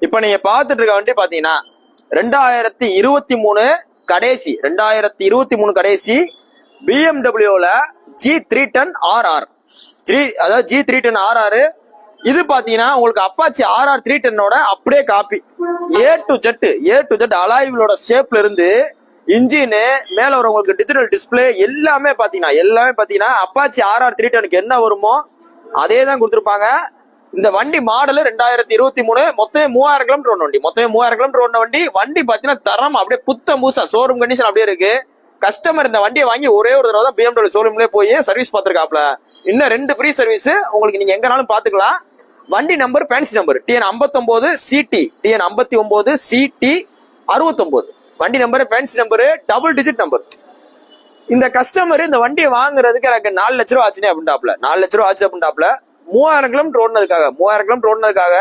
இப்ப நீங்க பாத்துட்டு இருக்க வண்டி பாத்தீங்கன்னா 2023 கடைசி 2023 கடைசி பிஎம்டபிள்யூல G310 RR அதாவது G310 RR. இது பாத்தீங்கன்னா உங்களுக்கு அப்பாச்சி RR 310 அப்படியே காப்பி. ஏ டு ஜெட் அலாய்விலோட ஷேப்ல இருந்து இன்ஜின் மேல வர உங்களுக்கு டிஜிட்டல் டிஸ்பிளே எல்லாமே பாத்தீங்கன்னா அப்பாச்சி RR 310 என்ன வருமோ அதே தான் கொடுத்துருப்பாங்க. இந்த வண்டி மாடல் 2023, மொத்தமே 3000 கிலோமீட்டர் ஓடின வண்டி. வண்டி பாத்தீங்கன்னா தரம் அப்படியே புத்த மூசா ஷோரூம் கண்டிஷன் அப்படியே இருக்கு. கஸ்டமர் இந்த வண்டியை வாங்கி ஒரே ஒரு தடவை தான் BMW ஷோரூம்லயே போய் சர்வீஸ் பார்த்திருக்காப்ல. இன்னும் 2 ஃப்ரீ சர்வீஸ் உங்களுக்கு நீங்க எங்கனாலும் பாத்துக்கலாம். வண்டி number fancy number TN59 CT TN59 CT 69. வண்டி number fancy number, double digit number. இந்த கஸ்டமர் இந்த வண்டியை வாங்குறதுக்கு எனக்கு 4 லட்ச ரூபா ஆச்சுனே அப்படின்ட்டாப்ல. 4 லட்ச ரூபா ஆச்சு அப்படின்ட்டாப்ல. 3000 கிலோமீட்டர் ஓடினதுக்காக